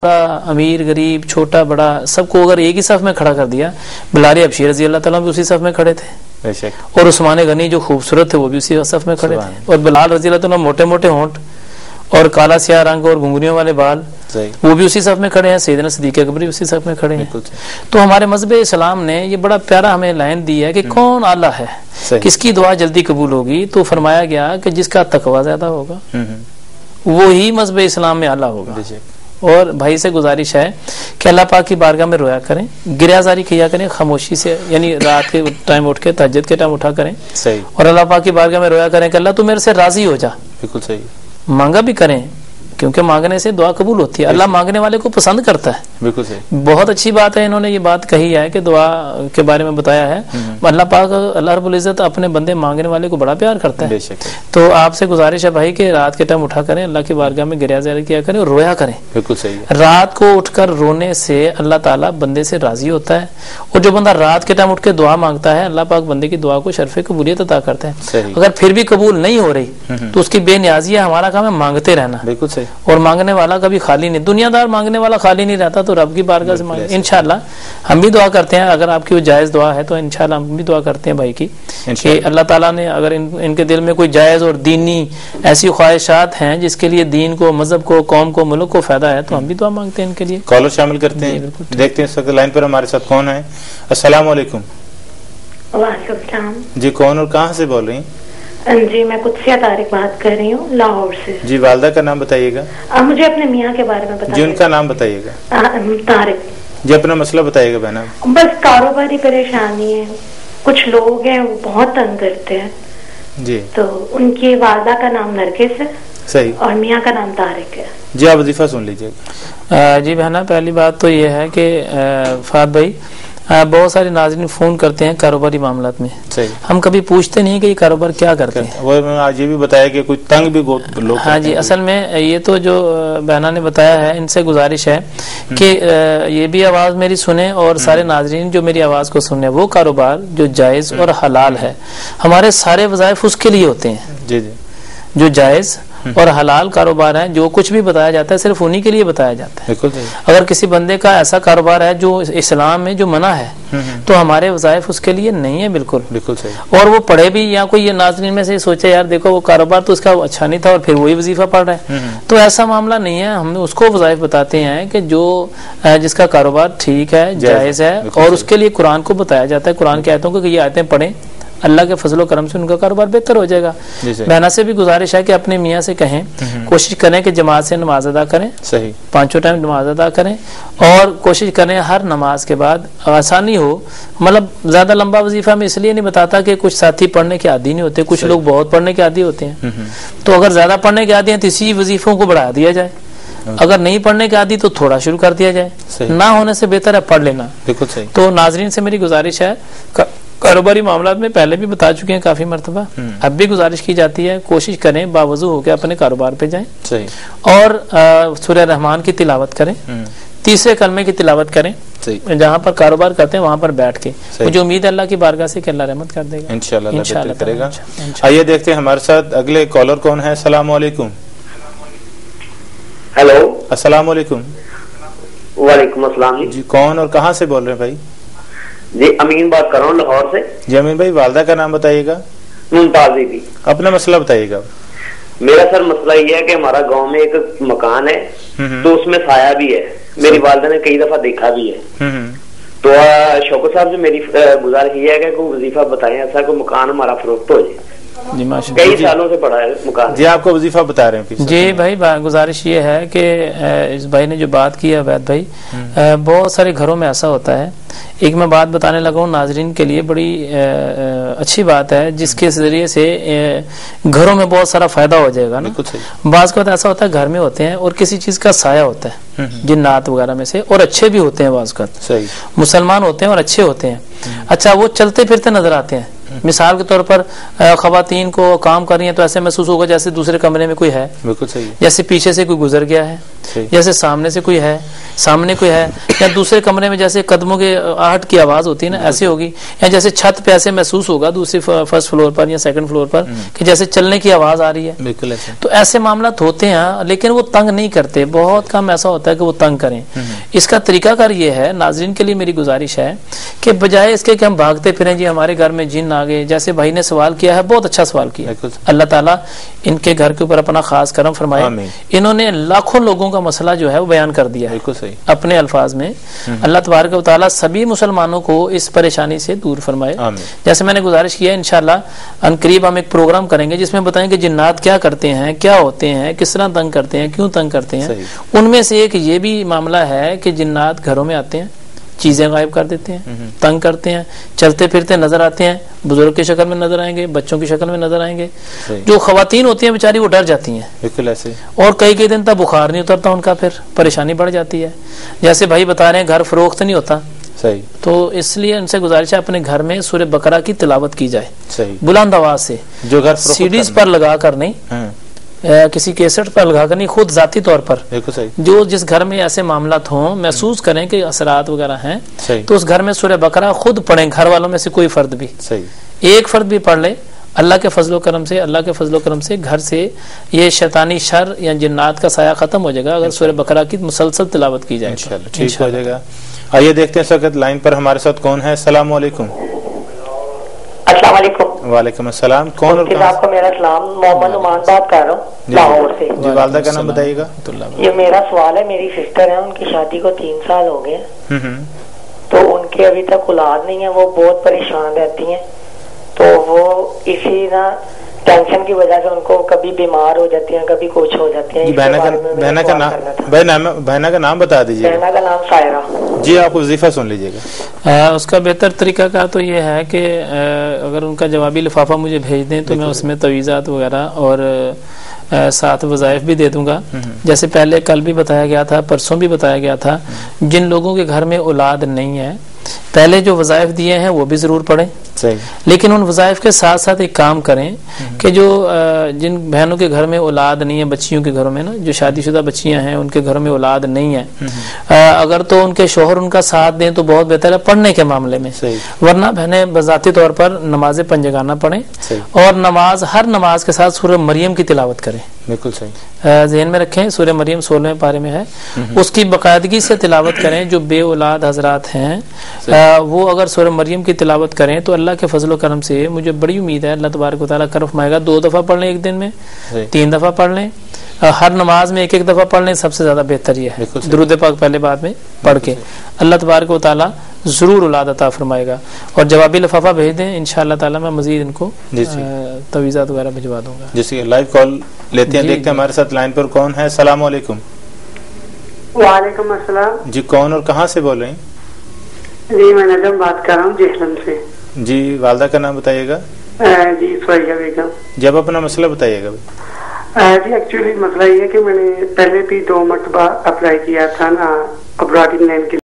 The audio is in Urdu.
امیر غریب چھوٹا بڑا سب کو اگر ایک ہی صف میں کھڑا کر دیا، بلال حبشی رضی اللہ تعالیٰ بھی اسی صف میں کھڑے تھے، اور عثمان غنی جو خوبصورت تھے وہ بھی اسی صف میں کھڑے تھے، اور بلال رضی اللہ تعالیٰ موٹے موٹے ہونٹ اور کالا سیاہ رنگ اور گھنگریوں والے بال وہ بھی اسی صف میں کھڑے ہیں، سیدنا صدیق اکبر بھی اسی صف میں کھڑے ہیں۔ تو ہمارے مذہب اسلام نے یہ بڑا پیارا ہمیں لائن دی ہے کہ کون اعلیٰ ہے، کس کی دعا جلدی قبول ہوگی، تو فرمایا گیا کہ جس کا تقوی زیادہ ہوگا وہی مذہب اسلام میں اعلیٰ ہوگا۔ اور بھائی سے گزارش ہے کہ اللہ پاک کی بارگاہ میں رویا کریں، گریہ زاری کیا کریں خاموشی سے، یعنی رات کے ٹائم اٹھ کے تہجد کے ٹائم اٹھا کریں اور اللہ پاک کی بارگاہ میں رویا کریں کہ اللہ تو میرے سے راضی ہو جا۔ بالکل صحیح، مانگا بھی کریں کیونکہ مانگنے سے دعا قبول ہوتی ہے، اللہ مانگنے والے کو پسند کرتا ہے۔ بالکل صحیح، بہت اچھی بات ہے، انہوں نے یہ بات کہی ہے کہ دعا کے بارے میں بتایا ہے، اللہ پاک اللہ رب العزت اپنے بندے مانگنے والے کو بڑا پیار کرتا ہے۔ تو آپ سے گزارش ہے بھائی کہ رات کے ٹائم اٹھا کریں، اللہ کی بارگاہ میں گریہ زاری کیا کریں اور رویا کریں۔ بالکل صحیح، رات کو اٹھ کر رونے سے اللہ تعالیٰ بندے سے راضی ہوتا ہے، اور جو بندہ رات کے ٹائم اٹھ کے دعا مانگتا ہے اللہ پاک بندے کی دعا کو شرف قبولیت عطا کرتا ہے۔ اگر پھر بھی قبول نہیں ہو رہی تو اس کی بے نیازی ہے، ہمارا کام ہے مانگتے رہنا۔ بالکل صحیح، اور مانگنے والا کبھی خالی نہیں، دنیا دار مانگنے والا خالی نہیں رہتا، تو رب کی بارگاہ سے مانگے۔ انشاءاللہ ہم بھی دعا کرتے ہیں، اگر آپ کی وہ جائز دعا ہے تو انشاءاللہ ہم بھی دعا کرتے ہیں بھائی کی کہ اللہ تعالیٰ نے اگر ان کے دل میں کوئی جائز اور دینی ایسی خواہشات ہیں جس کے لیے دین کو، مذہب کو، قوم کو، ملک کو فائدہ ہے تو ہم بھی دعا مانگتے ہیں ان کے لیے۔ کالر شامل کرتے ہیں، دیکھتے ہیں اس وقت لائن پر ہمارے ساتھ کون ہے۔ السلام علیکم۔ وعلیکم السلام جی، کون اور کہاں سے بول رہی ہیں؟ جی میں قدسیہ طارق بات کر رہی ہوں لاہور سے۔ جی، والدہ کا نام بتائیے گا۔ مجھے اپنے میاں کے بارے میں بتائیے۔ جی، ان کا نام بتائیے گا۔ طارق۔ جی، اپنا مسئلہ بتائیے گا بہنا۔ بس کاروباری پریشانی ہے، کچھ لوگ ہیں وہ بہت تنگ کرتے ہیں۔ جی، تو ان کی والدہ کا نام نرگس ہے، صحیح، اور میاں کا نام طارق ہے۔ جی، آپ وظیفہ سن لیجیے گا۔ جی بہنا، پہلی بات تو یہ ہے کہ فہد بھائی بہت سارے ناظرین فون کرتے ہیں کاروباری معاملات میں، ہم کبھی پوچھتے نہیں کہ یہ کاروبار کیا کرتے ہیں۔ وہ آج یہ بھی بتایا کہ کچھ تنگ بھی لوگ۔ ہاں جی، اصل میں یہ تو جو بہنا نے بتایا ہے ان سے گزارش ہے کہ یہ بھی آواز میری سنیں اور سارے ناظرین جو میری آواز کو سنیں، وہ کاروبار جو جائز اور حلال ہے، ہمارے سارے وظائف اس کے لیے ہوتے ہیں۔ جی جی، جو جائز اور حلال کاروبار ہے، جو کچھ بھی بتایا جاتا ہے صرف انہی کے لیے بتایا جاتا ہے۔ اگر کسی بندے کا ایسا کاروبار ہے جو اسلام میں جو منع ہے تو ہمارے وظائف اس کے لیے نہیں ہے۔ بالکل بالکل صحیح، اور وہ پڑھے بھی یا کوئی یہ ناظرین میں سے سوچے یار دیکھو وہ کاروبار تو اس کا اچھا نہیں تھا اور پھر وہی وظیفہ پڑھ رہا ہے، تو ایسا معاملہ نہیں ہے۔ ہم اس کو وظائف بتاتے ہیں کہ جو جس کا کاروبار ٹھیک ہے، جائز ہے، اور اس کے لیے قرآن کو بتایا جاتا ہے، قرآن کی آیتوں کو کہ یہ آیتیں پڑھیں، اللہ کے فضل و کرم سے ان کا کاروبار بہتر ہو جائے گا۔ بہنا سے بھی گزارش ہے کہ اپنے میاں سے کہیں کوشش کریں کہ جماعت سے نماز ادا کریں، صحیح، پانچوں ٹائم نماز ادا کریں، اور کوشش کریں ہر نماز کے بعد آسانی ہو۔ مطلب زیادہ لمبا وظیفہ میں اس لیے نہیں بتاتا کہ کچھ ساتھی پڑھنے کے عادی نہیں ہوتے، کچھ لوگ بہت پڑھنے کے عادی ہوتے ہیں، تو اگر زیادہ پڑھنے کے عادی ہیں تو اسی وظیفوں کو بڑھا دیا جائے، اگر نہیں پڑھنے کے عادی تو تھوڑا شروع کر دیا جائے، نہ ہونے سے بہتر ہے پڑھ لینا۔ بالکل صحیح۔ تو ناظرین سے میری گزارش ہے، کاروباری معاملات میں پہلے بھی بتا چکے ہیں کافی مرتبہ، اب بھی گزارش کی جاتی ہے کوشش کریں باوضو ہو کے اپنے کاروبار پہ جائیں، اور سورہ رحمان کی تلاوت کریں، تیسرے کلمے کی تلاوت کریں، جہاں پر کاروبار کرتے ہیں وہاں پر بیٹھ کے، مجھے امید ہے اللہ کی بارگاہ سے کہ اللہ رحمت کر دے گا انشاءاللہ کرے گا۔ آئیے دیکھتے ہیں ہمارے ساتھ اگلے کالر کون ہے۔ السلام علیکم۔ ہیلو، السلام علیکم۔ وعلیکم السلام۔ جی، کون اور کہاں سے بول رہے ہیں بھائی؟ جی، امین بات کر رہا ہوں لاہور سے۔ جی امین بھائی، والدہ کا نام بتائیے گا۔ ممتاز بی۔ اپنا مسئلہ بتائیے گا۔ میرا سر مسئلہ یہ ہے کہ ہمارا گاؤں میں ایک مکان ہے تو اس میں سایہ بھی ہے، میری والدہ نے کئی دفعہ دیکھا بھی ہے، تو شوکت صاحب سے میری گزارش یہ ہے کہ کوئی وظیفہ بتائیں ایسا کوئی مکان ہمارا فروخت ہو جائے، کئی سالوں سے پڑا ہے مکان۔ جی، آپ کو وظیفہ بتا رہے ہیں۔ جی بھائی، گزارش یہ ہے کہ اس بھائی نے جو بات کی ہے عبید بھائی، بہت سارے گھروں میں ایسا ہوتا ہے۔ ایک میں بات بتانے لگا ہوں ناظرین کے لیے، بڑی اچھی بات ہے جس کے ذریعے سے گھروں میں بہت سارا فائدہ ہو جائے گا نا۔ بعض کا ایسا ہوتا ہے گھر میں ہوتے ہیں اور کسی چیز کا سایہ ہوتا ہے جنات وغیرہ میں سے، اور اچھے بھی ہوتے ہیں، بعض کا مسلمان ہوتے ہیں اور اچھے ہوتے ہیں، اچھا وہ چلتے پھرتے نظر آتے ہیں۔ مثال کے طور پر خواتین کو کام کر رہی ہیں تو ایسے محسوس ہوگا جیسے دوسرے کمرے میں کوئی ہے، بالکل صحیح، جیسے پیچھے سے کوئی گزر گیا ہے، جیسے سامنے سے کوئی ہے، سامنے کوئی ہے یا دوسرے کمرے میں جیسے قدموں کے آہٹ کی آواز ہوتی ہے نا ایسے ہوگی, یا جیسے چھت پہ ایسے محسوس ہوگا دوسری فرسٹ فلور پر یا سیکنڈ فلور پر کہ جیسے چلنے کی آواز آ رہی ہے. بالکل ایسے. تو ایسے معاملات ہوتے ہیں لیکن وہ تنگ نہیں کرتے, بہت کم ایسا ہوتا ہے کہ وہ تنگ کریں. اس کا طریقہ کار یہ ہے, ناظرین کے لیے میری گزارش ہے کہ بجائے اس کے کہ ہم بھاگتے پھریں جی ہمارے گھر میں جن آ گئے, جیسے بھائی نے سوال کیا ہے بہت اچھا سوال کیا, اللہ تعالیٰ ان کے گھر کے اوپر اپنا خاص کرم فرمائے. انہوں نے لاکھوں لوگوں کا مسئلہ جو ہے وہ بیان کر دیا ہے اپنے الفاظ میں. اللہ تبارک و تعالیٰ سبھی مسلمانوں کو اس پریشانی سے دور فرمائے. جیسے میں نے گزارش کیا ہے انشاءاللہ ان قریب ہم ایک پروگرام کریں گے جس میں بتائیں کہ جنات کیا کرتے ہیں, کیا ہوتے ہیں, کس طرح تنگ کرتے ہیں, کیوں تنگ کرتے ہیں. ان میں سے ایک یہ بھی معاملہ ہے کہ جنات گھروں میں آتے ہیں, چیزیں غائب کر دیتے ہیں, تنگ کرتے ہیں, چلتے پھرتے نظر آتے ہیں, بزرگ کی شکل میں نظر آئیں گے, بچوں کی شکل میں نظر آئیں گے. جو خواتین ہوتی ہیں بیچاری وہ ڈر جاتی ہیں بالکل ایسے, اور کئی دن تک بخار نہیں اترتا ان کا, پھر پریشانی بڑھ جاتی ہے. جیسے بھائی بتا رہے ہیں گھر فروخت نہیں ہوتا, تو اس لیے ان سے گزارش ہے اپنے گھر میں سورہ بقرہ کی تلاوت کی جائے بلند آواز سے, جو گھر سیڈیز پر لگا کر نہیں, کسی کیسٹ پر لگا کر نہیں, خود ذاتی طور پر. جو جس گھر میں ایسے معاملات ہوں محسوس کریں کہ اثرات وغیرہ ہیں تو اس گھر میں سورہ بقرہ خود پڑھیں, گھر والوں میں سے کوئی فرد بھی, ایک فرد بھی پڑھ لے, اللہ کے فضل و کرم سے گھر سے یہ شیطانی شر یا جنات کا سایہ ختم ہو جائے گا اگر سورہ بقرہ کی مسلسل تلاوت کی جائے. ٹھیک ہو جائے گا. آئیے دیکھتے ہیں اس وقت لائن پر ہمارے ساتھ کون ہے. السلام علیکم. السلام علیکم. وعلیکم السلام. کون اور آپ کو میرا سلام, محمد عمان بات کر رہا ہوں لاہور سے. جی والدہ کا نام بتائیے گا. یہ میرا سوال ہے, میری سسٹر ہے, ان کی شادی کو 3 سال ہو گئے, تو ان کے ابھی تک اولاد نہیں ہے, وہ بہت پریشان رہتی ہیں. تو وہ اسی نا ٹینشن کی وجہ سے ان کو کبھی بیمار ہو جاتی ہیں, کبھی کچھ ہو جاتی ہیں. بہنا کا نام بتا دیجیے. بہنا کا نام سائرہ. جی آپ وظیفہ سن لیجیے گا. اس کا بہتر طریقہ کا تو یہ ہے کہ اگر ان کا جوابی لفافہ مجھے بھیج دیں تو میں اس میں تویزات وغیرہ اور ساتھ وظائف بھی دے دوں گا. جیسے پہلے کل بھی بتایا گیا تھا, پرسوں بھی بتایا گیا تھا, جن لوگوں کے گھر میں اولاد نہیں ہے پہلے جو وظائف دیے ہیں وہ بھی ضرور پڑھیں, لیکن ان وظائف کے ساتھ ساتھ ایک کام کریں کہ جو جن بہنوں کے گھر میں اولاد نہیں ہے, بچیوں کے گھروں میں نا, جو شادی شدہ بچیاں ہیں ان کے گھروں میں اولاد نہیں ہے, اگر تو ان کے شوہر ان کا ساتھ دیں تو بہت بہتر ہے پڑھنے کے معاملے میں. ورنہ بہنیں بذاتی طور پر نماز پنجگانہ پڑھیں اور ہر نماز کے ساتھ سورہ مریم کی تلاوت کریں. بالکل صحیح, ذہن میں رکھیں سورہ مریم 16ویں پارے میں ہے, اس کی باقاعدگی سے تلاوت کریں. جو بے اولاد حضرات ہیں وہ اگر سورہ مریم کی تلاوت کریں تو اللہ کے فضل و کرم سے مجھے بڑی امید ہے اللہ تبارک و تعالیٰ کرم فرمائے گا. 2 دفعہ پڑھ لیں ایک دن میں, 3 دفعہ پڑھ لیں, ہر نماز میں 1 دفعہ پڑھ لیں, سب سے زیادہ بہتر یہ ہے درود پاک پہلے بعد میں پڑھ کے. اللہ تبارک و تعالیٰ ضرور اولاد عطا فرمائے گا. اور جوابی لفافہ بھیج دیں, انشاءاللہ تعالیٰ میں مزید ان کو تویزات وغیرہ بھجوا دوں گا. جیسے لائیو کال لیتے ہیں, دیکھتے ہیں ہمارے ساتھ لائن پر کون ہے. السلام علیکم. وعلیکم السلام. جی کون اور کہاں سے بول رہے ہیں؟ جی میں نجم بات کر رہا ہوں جہلم سے. جی والدہ کا نام بتائیے گا. جی سوریہ بیگم. جب اپنا مسئلہ بتائیے گا. جی ایکچولی مسئلہ یہ ہے کہ میں نے پہلے بھی 2 مرتبہ اپلائی کیا تھا نا ابراڈ انگلینڈ کے